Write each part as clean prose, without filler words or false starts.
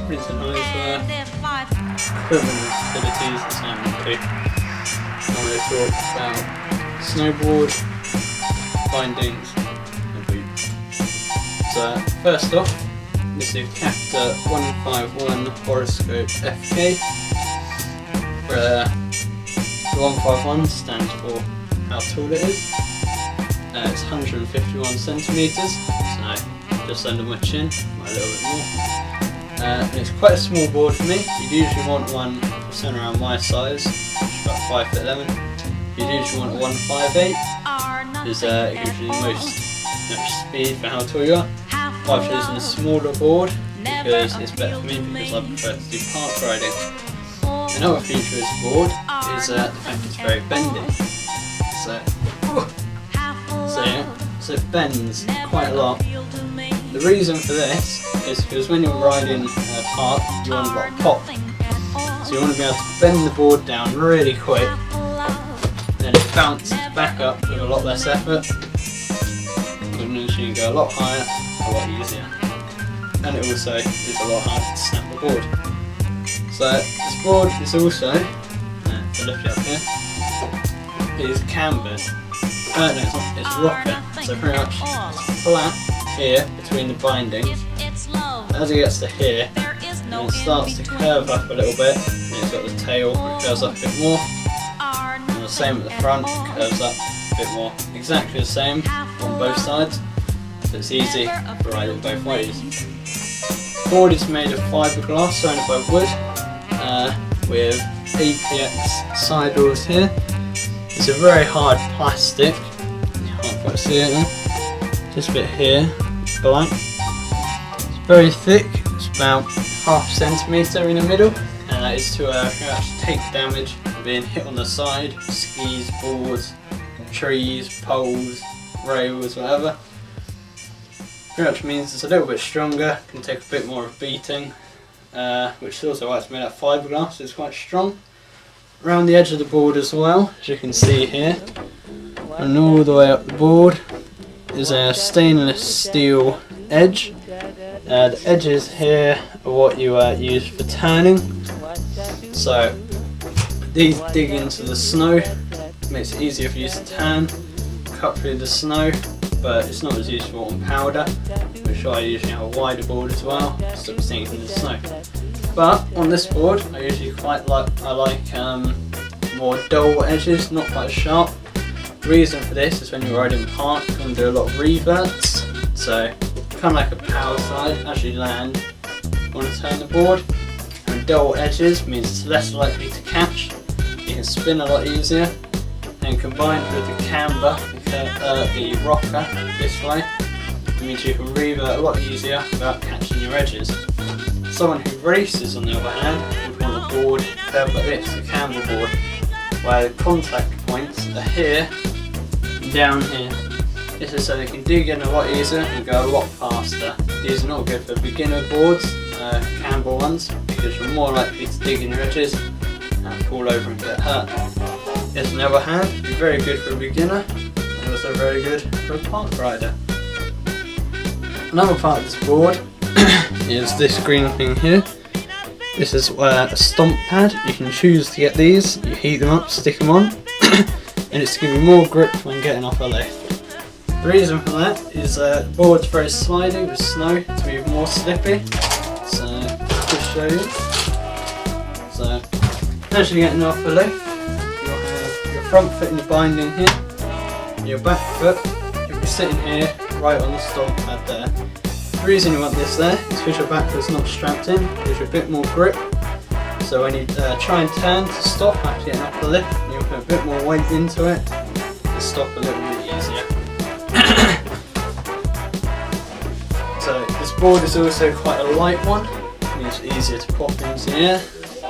Prince and High equivalent activities assignment 2. I'm going to talk about snowboard, bindings and boots. So first off, this is Capta 151 horoscope FK, where the 151 stands for how tall it is. It's 151 centimeters, so just under my chin, a little bit more. And it's quite a small board for me. You'd usually want one something around my size, about 5'11". You'd usually want a 158, because it gives you the most speed for how tall you are. I've chosen a smaller board because it's better for me, because I prefer to do park riding. Another feature of this board is the fact it's very bendy. So it bends quite a lot. The reason for this is because when you're riding a park, you want a lot of pop. So you want to be able to bend the board down really quick, then it bounces back up with a lot less effort, which means you can go a lot higher, a lot easier. And it also is a lot harder to snap the board. So this board is also, to lift it up here, is cambered. No, it's not, it's rocker. So pretty much it's flat here between the bindings. As it gets to here, and it starts to curve up a little bit, and it's got the tail, it curves up a bit more. And the same at the front, it curves up a bit more. Exactly the same on both sides, so it's easy to ride it both ways. The board is made of fiberglass surrounded by wood, with APX sidewalls here. It's a very hard plastic, you can't quite see it now. This bit here, black. It's very thick, it's about ½ centimetre in the middle, and that is to take damage from being hit on the side, skis, boards, trees, poles, rails, whatever. Pretty much means it's a little bit stronger, can take a bit more of a beating, which is also why it's made out of fiberglass, so it's quite strong. Around the edge of the board as well, as you can see here, and all the way up the board is a stainless steel edge. The edges here are what you use for turning. So these dig into the snow, makes it easier for you to turn, cut through the snow, but it's not as useful on powder, which I usually have a wider board as well, to stop sinking in the snow. But on this board, I usually like more dull edges, not quite as sharp. The reason for this is when you're riding park, you can do a lot of reverts. So kind of like a power slide, as you land, you want to turn the board. And dull edges means it's less likely to catch. You can spin a lot easier. And combined with the camber, the rocker this way, it means you can revert a lot easier without catching your edges. Someone who races, on the other hand, would want a board curved like this, a camber board, where the contact points are here and down here. This is so they can dig in a lot easier and go a lot faster. These are not good for beginner boards, camber ones, because you're more likely to dig in your edges and fall over and get hurt. This, on the other hand, would be very good for a beginner and also very good for a park rider. Another part of this board is this green thing here. This is a stomp pad. You can choose to get these, you heat them up, stick them on, and it's to give you more grip when getting off a lift. The reason for that is the board's very sliding with snow to be more slippy. So, just show you. So, as you're getting off the lift, you'll have your front foot in the binding here, and your back foot, you'll be sitting here right on the stomp pad there. The reason you want this there is because your back foot's not strapped in, gives you a bit more grip. So when you try and turn to stop after getting off the lift, you'll put a bit more weight into it to stop a little bit easier. So this board is also quite a light one, and it's easier to pop into the air.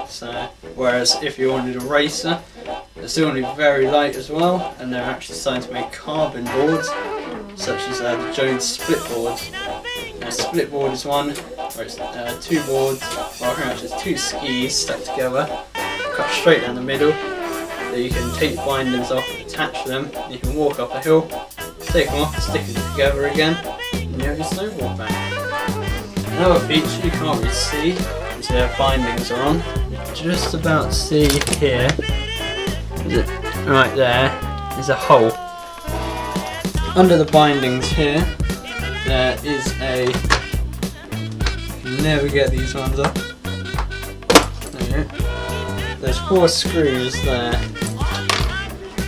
So whereas if you wanted a racer, they're still going to be very light as well, and they're actually starting to make carbon boards, such as the Jones split boards. A split board is one where it's two boards, well pretty much it's two skis stuck together, cut straight down the middle, that you can take the bindings off, attach them, you can walk up a hill, take them off, stick them together again, and and you have your snowboard back. Another feature you can't really see is their bindings are on. Just about see here, right there, is a hole. Under the bindings here, there is a, you can never get these ones up. There you go. There's 4 screws there.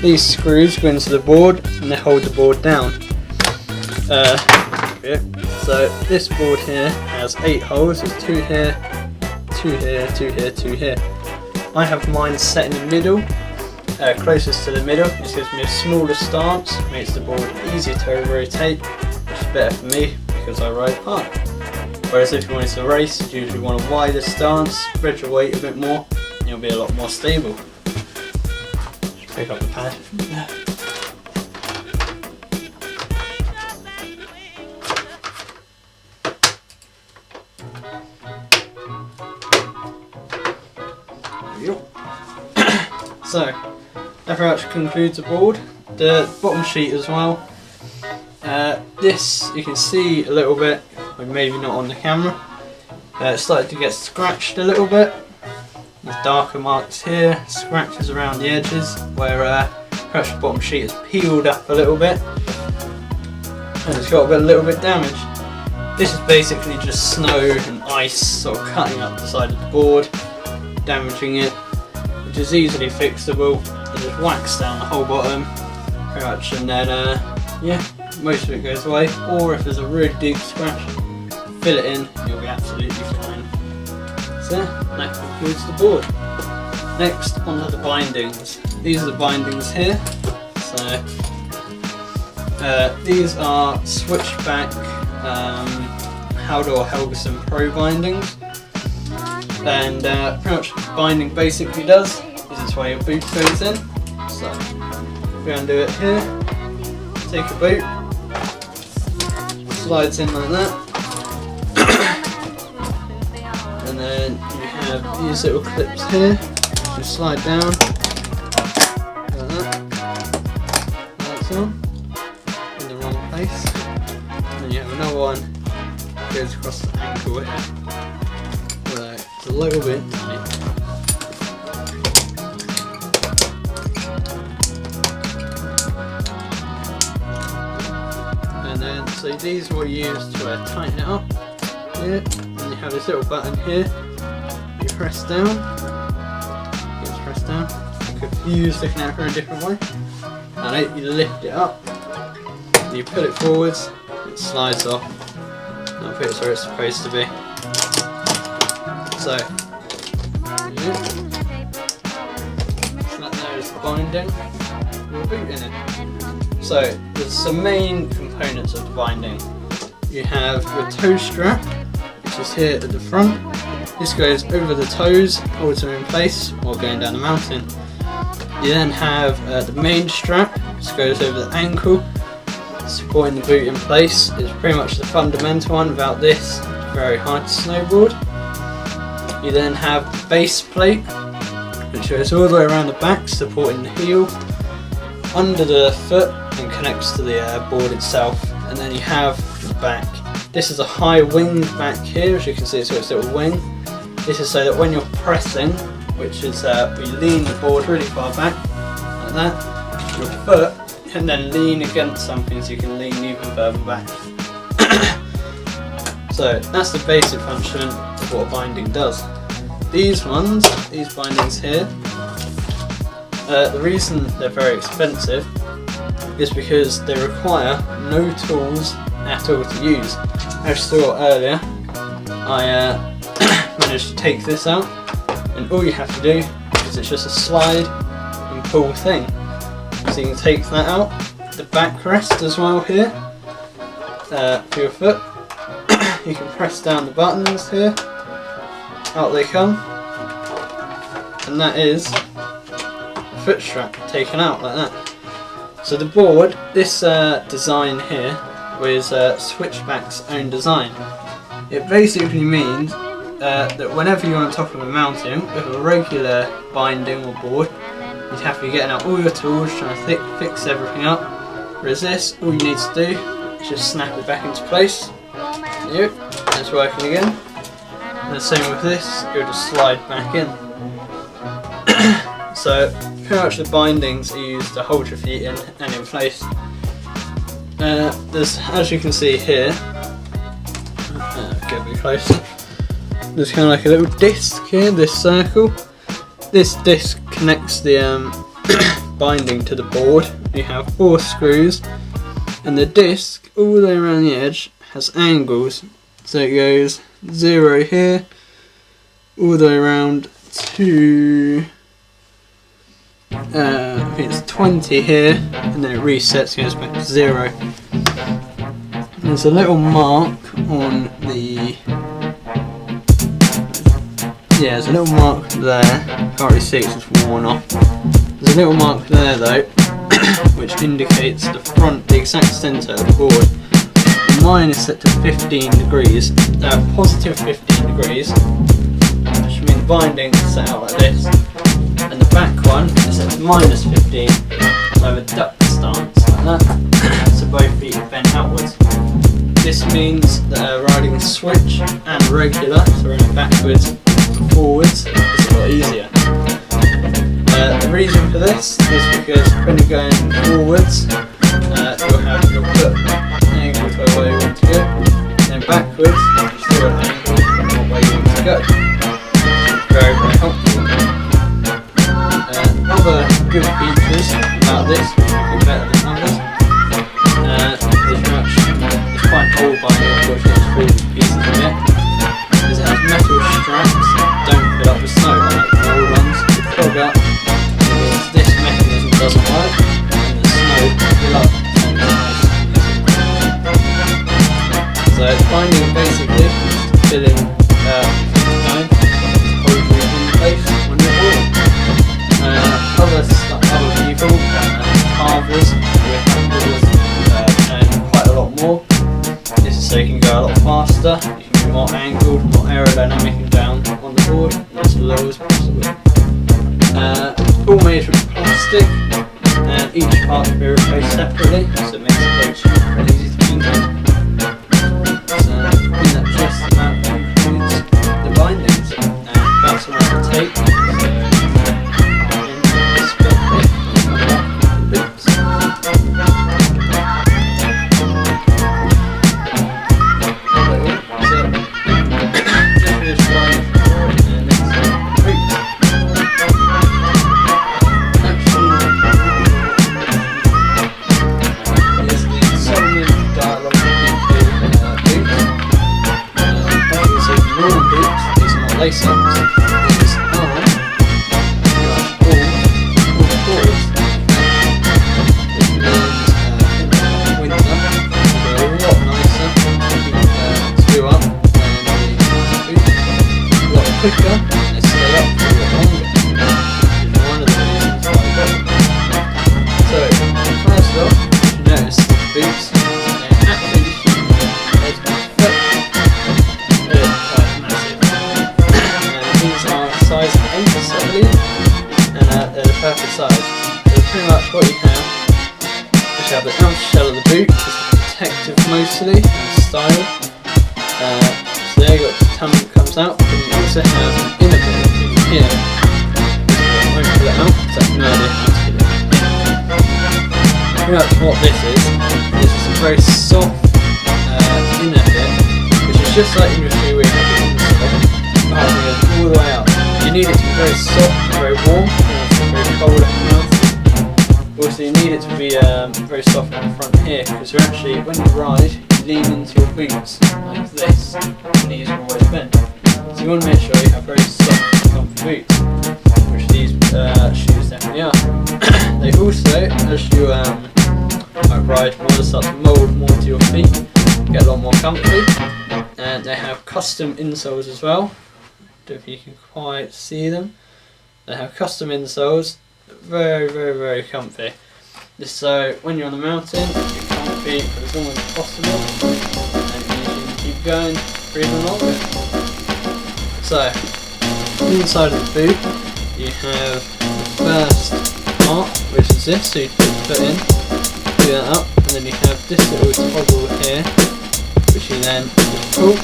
These screws go into the board and they hold the board down. So this board here has 8 holes. There's 2 here, 2 here, 2 here, 2 here. I have mine set in the middle, closest to the middle. This gives me a smaller stance, makes the board easier to rotate, which is better for me because I ride hard. Whereas if you wanted to race, you usually want a wider stance, spread your weight a bit more, and you'll be a lot more stable. Pick up the pad. So, that pretty much concludes the board. The bottom sheet as well. This you can see a little bit, but maybe not on the camera. It's started to get scratched a little bit. There's darker marks here, scratches around the edges where perhaps the bottom sheet has peeled up a little bit and it's got a little bit damaged. This is basically just snow and ice sort of cutting up the side of the board, damaging it, which is easily fixable. You just wax down the whole bottom pretty much, and then yeah, most of it goes away. Or if there's a really deep scratch, fill it in, you'll be absolutely fine. So that concludes the board. Next, onto the bindings. These are the bindings here. So these are switchback Haldor Helgason Pro bindings, and pretty much what the binding basically does is it's where your boot goes in. So we're going to do it here. Take a boot, slides in like that. And then you have these little clips here, just slide down like that. That's on in the wrong place. And then you have another one that goes across the ankle here. So it's a little bit tight. And then so these will use to tighten it up here. And you have this little button here. You press down. It's pressed down. I'm confused looking at it in a different way. And you lift it up. And you pull it forwards. It slides off. And I'll put it where it's supposed to be. So, yeah. So that there is the binding with a boot in it. So there's some main components of the binding. You have your toe strap, which is here at the front. This goes over the toes, holds them in place while going down the mountain. You then have the main strap, which goes over the ankle, supporting the boot in place. It's pretty much the fundamental one. Without this, it's very hard to snowboard. You then have the base plate, which goes all the way around the back, supporting the heel, under the foot, and connects to the board itself. And then you have the back. This is a high wing back here, as you can see, it's got its little wing. This is so that when you're pressing, which is we lean the board really far back, like that, your foot can then lean against something so you can lean even further back. So that's the basic function of what a binding does. These bindings here, the reason they're very expensive is because they require no tools at all to use. As you saw earlier, I managed to take this out, and all you have to do is it's just a slide and pull thing. So you can take that out, the backrest as well here for your foot. You can press down the buttons here, out they come, and that is the foot strap taken out like that. So the board, this design here was Switchback's own design. It basically means that whenever you're on top of a mountain with a regular binding or board, you'd have to be getting out all your tools, trying to fix everything up. Whereas this, all you need to do is just snap it back into place. Yep, it's working again. And the same with this, it'll just slide back in. So pretty much the bindings are used to hold your feet in and in place. There's, as you can see here, get a bit closer. There's kind of like a little disc here, this circle. This disc connects the binding to the board. You have 4 screws, and the disc all the way around the edge has angles. So it goes 0 here, all the way around to I think it's 20 here, and then it resets, goes back to 0. There's a little mark on the, there's a little mark there, can't really see it, it's just worn off. There's a little mark there though, which indicates the front, the exact centre of the board. Mine is set to 15 degrees, positive 15 degrees, which means the binding is set out like this. And the back one is set to minus 15, so I have a duck stance like that, so both feet are bent outwards. This means that riding switch and regular, so running backwards and forwards, is a lot easier. The reason for this is because when you're going forwards, you'll have your foot angled to where you want to go, and then backwards, you still have an angle where you want to go. Very, very helpful. Other good features about this, which would be better than others, it's quite an old binding, unfortunately it's fallen to pieces of it, is it has metal straps that don't fill up with snow like the old ones, to clog up, because this mechanism doesn't work, and the snow will fill up and so it's binding basically just to fill in snow, hold you in place on your board. Other people, carvers with handles and quite a lot more. This is so you can go a lot faster, you can be more angled, more aerodynamic and down on the board, and as low as possible. All made from plastic, and each part can be replaced separately, so it makes it very cheap and easy to maintain. So I think that just about concludes the bindings, and that's what I take. Lace-ups. These are all cords, which means winter will be a lot nicer to screw up and the boots a lot quicker and they stay up for a lot longer, which is one of the reasons why I got them. So first off, you notice the boots, they're absolutely huge. There's perfect. Size 8, I believe, and they're the perfect size. They're pretty much what you have. You have the outer shell of the boot, which is protective mostly and style. So there you got the tongue that comes out, and you also have an inner bit here. I won't pull it out because I have no idea how to get it. Pretty much what this is a very soft inner bit, which is just like in your shoe where you have the insole, but it goes all the way up. You need it to be very soft, very warm, and very cold at the mouth. Also you need it to be very soft on the front here, because you're actually, when you ride, you lean into your boots like this, and your knees are always bent. So you want to make sure you have very soft, comfy boots, which these shoes definitely are. They also, as you ride more, start to mould more to your feet, get a lot more comfy, and they have custom insoles as well. Don't know if you can quite see them. They have custom insoles, very, very, very comfy. Just so when you're on the mountain, you're comfy for as long as possible, and you can keep going for even longer. So, inside of the boot, you have the first part, which is this, so you put the foot in, do that up, and then you have this little toggle here, which you then just pull.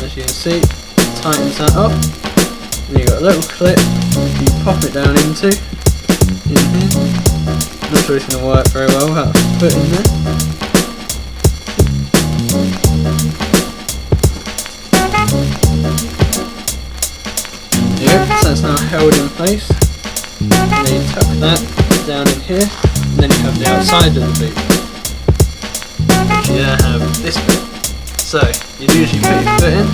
As you can see, it tightens that up. And you've got a little clip you pop it down into in here. Not sure it's going to work very well without a foot in there. There you go, so that's now held in place. And then you tuck that down in here, and then you have the outside of the boot, which you then have this bit. So you usually put your foot in,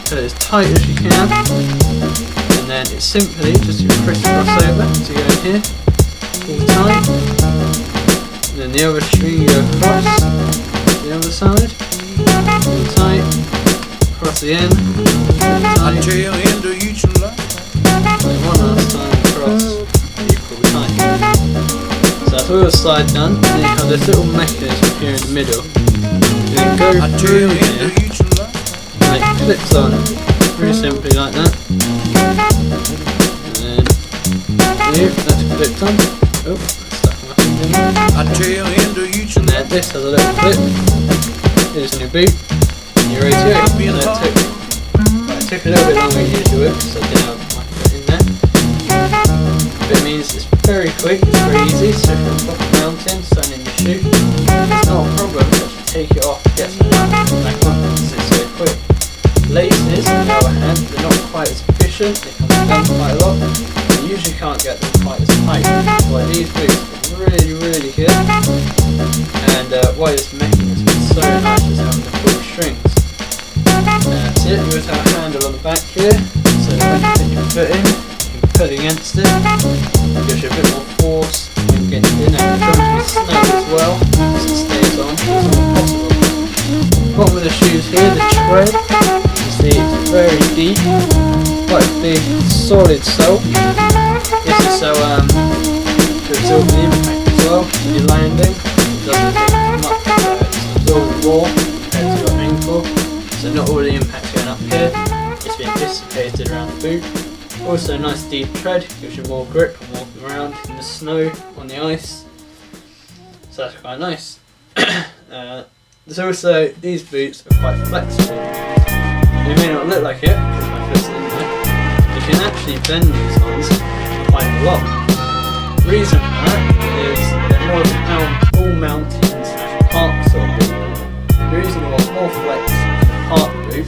put it as tight as you can, and then it's simply just your crisscross over to go in here, pull tight, and then the other string you go across the other side, pull tight, across the end, tight, and one last time across, and you pull tight. So that's all the slide done, and then you have this little mechanism here in the middle. You then go through here, and it clips on, very simply like that. And then here, that's clipped on. Oh, stuck my finger in there. And then this has a little clip. Here's a new boot, and you're ready to go. So it took a little bit longer than usual because I didn't have my foot in there. But it means it's very quick, it's very easy. So if you're on top of a mountain, standing in your shoe, it's not a problem to actually take it off, get some back on because it's so quick. Laces, on the other hand, they're not quite as efficient, they come down quite a lot. You usually can't get them quite as tight. Why these boots are really, really good. And why this mechanism is so nice is having the full strings. That's it, you would have a handle on the back here, so when you put your foot in, you can pull against it. It gives you a bit more force when you get in, and it's going to be snug as well, because it stays on, it's all possible. Bottom of the shoes here, the tread, you see it's very deep, quite a big solid sole. This is so to absorb the impact as well when you're landing. It doesn't take much, it's absorbing more compared to your ankle, so not all the impact's going up here, it's being dissipated around the boot. Also a nice deep tread, gives you more grip when walking around in the snow, on the ice, so that's quite nice. There's also, these boots are quite flexible. They may not look like it because my foot's in there. You can actually bend these ones quite a lot. The reason for that is they're more of an all mountain / park sort of boot. The reason you want more flex in a park boot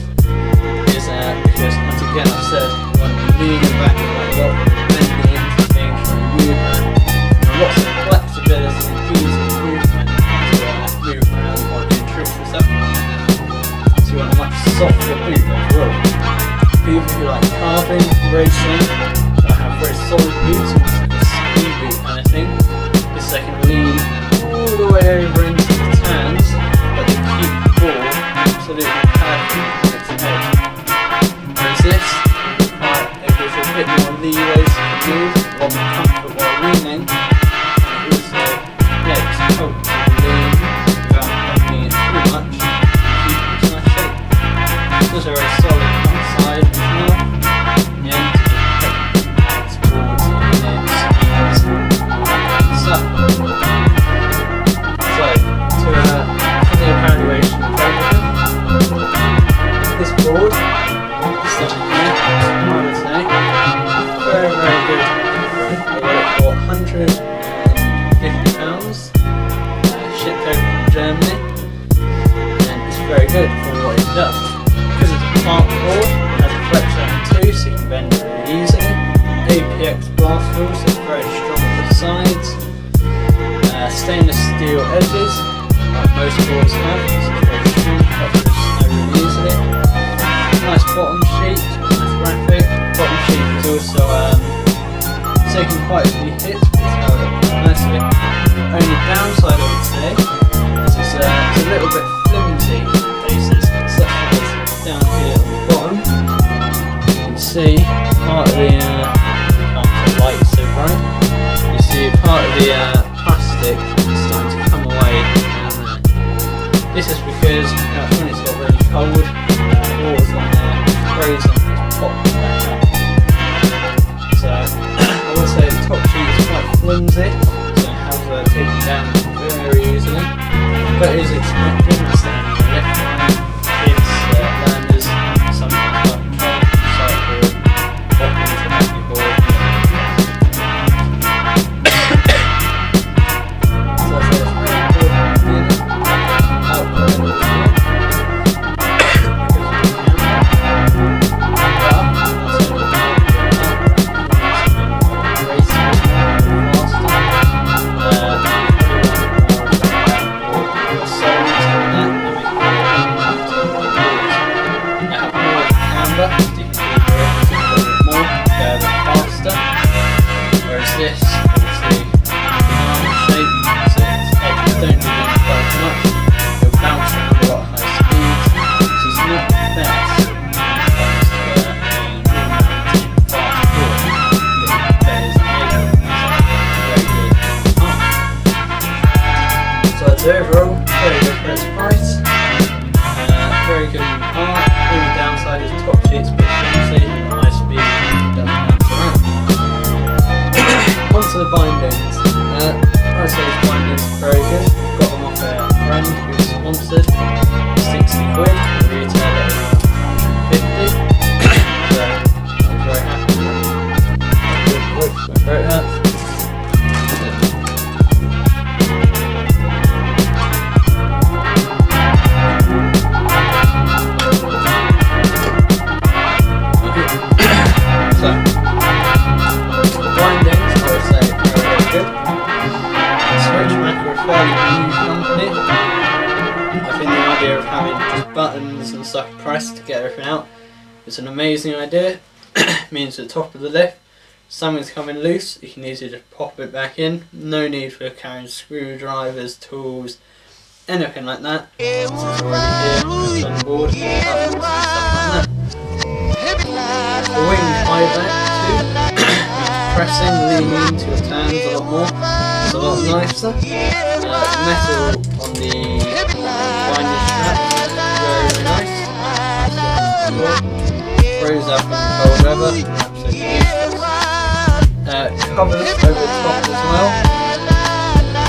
is because, once again I've said, you want to be leaning back quite a lot, bending into things when you move around. And lots of flexibility and easy movement to move around while doing tricks and stuff. So you want a much softer boot overall. People who like carving, racing, that have very solid boots, almost like a ski boot kind of thing, because they can lean all the way over into the hands, but they keep the ball absolutely perfect on its head. Whereas this, it gives you a bit more leeway to move, a lot more comfort while leaning, and it also helps help you lean without bending it too much, keep it in nice shape. It's also very solid outside as well, and yeah, to just put towards the skis and stuff. So, to the evaluation of everything, this board, stuff here, I would say, very, very good. I got it for £150, shipped over from Germany, and it's very good for what it does. Because it's a park board, it has a flex arm too, so you can bend it really easily. APX blast wheels, so it's very strong on the sides. Stainless steel edges, like most boards have, so it's very strong, cuts through snow really easily. Nice bottom sheet, nice graphic. Bottom sheet is also taken quite a few hits, but it's held up nicely. Only downside I would say is it's a little bit flimsy in places, such as down here on the bottom. You can see part of the, can't the light so bright, you see part of the plastic is starting to come away down there. This is because when it's got really cold, water's on there, frozen, it's popped back up. So I would say the top sheet is quite flimsy, so it has taken down very easily. but it is expected to stand on the left line. Kids, learners, sometimes like cycle, walking to happy board. So I say it's very important to output it all. This obviously shape, so its edges don't really quite as much. It'll bounce around a lot of high speeds, so it's not the best when it comes to a all-mountain fast board. But it's amazing, very good. So I'd say overall, very good for its price. Very good in art. Only downside is top sheet's a bit fancy, high speed, doesn't bounce around. Onto the bindings. I say these bindings are very good. Got them off a friend who's sponsored. 60 quid. Retail at around 50. So I'm very happy with that. Good, very happy. Of having just buttons and stuff pressed to get everything out. It's an amazing idea. Means at the top of the lift, something's coming loose, you can easily just pop it back in. No need for carrying screwdrivers, tools, anything like that. It's already here, it's on board, buttons and stuff like that. The wing high back too. Pressing, leaning into your turns a lot more. It's a lot nicer. Metal on the binding strap, very nice. Froze up in the cold weather, absolutely useless. Covers over the top as well.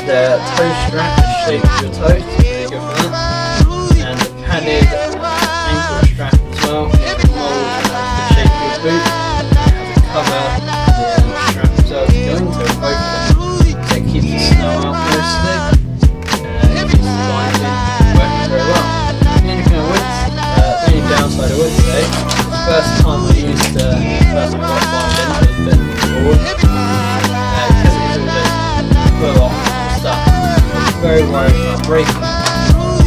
The toe strap is shaped to your toes, really good for that. And the padded ankle strap as well, the mould the shape of your boot. It has a cover, the strap itself to go into both of them. So it keeps the snow out mostly. Keeps the binding working very well. The only thing I would, the only downside I would say, the first time I used first time I got binding was a bit bored. Because it was all just full off and stuff. I was very worried about breaking it.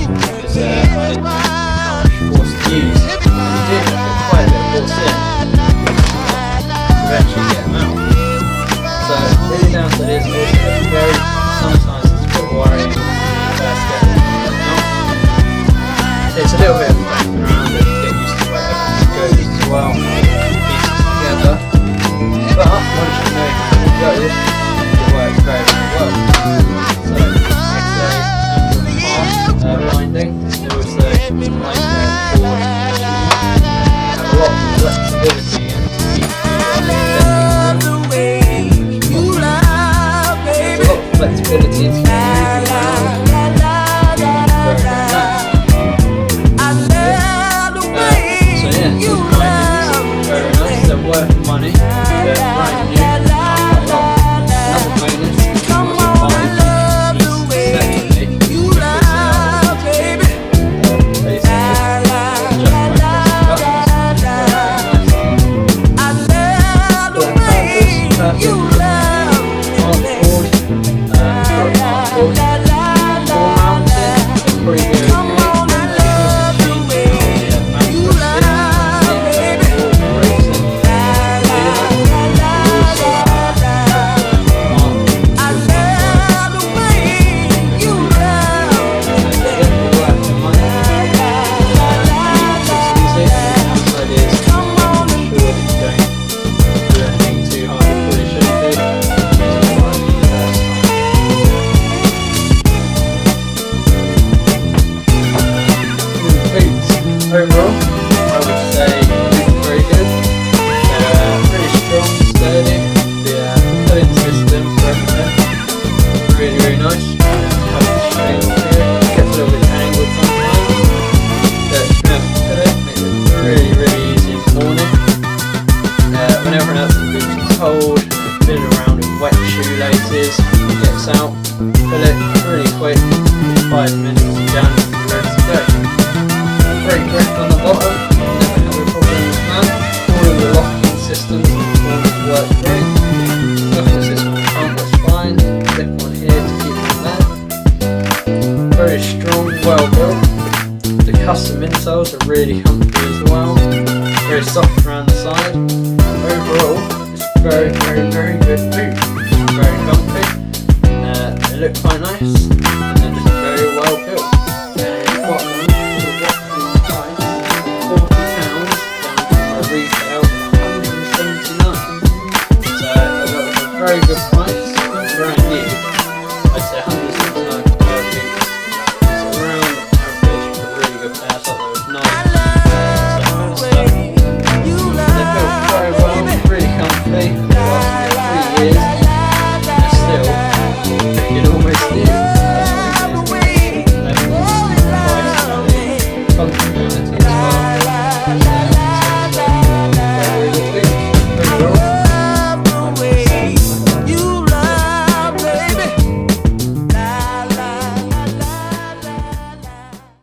Because I didn't know how much force to use. And you do have to put quite a bit of force in to eventually get them out. So the only downside is also very, sometimes it's a bit worrying. It's a little bit of backing around and get used to where everything goes as well, pieces together. But once you know how it goes, it works very, very well. So it's a hard binding. It also like forward have a lot of flexibility and keep there's a lot of flexibility to move around. Worth money, they're brand new. Another bonus is overall, I would say very good. Pretty strong, sturdy. The filling system for everything, really, really nice. Have the strength here. custom insoles are really comfy as well. Very soft around the side. Overall, it's very, very, very good boot. Very comfy. They look quite nice.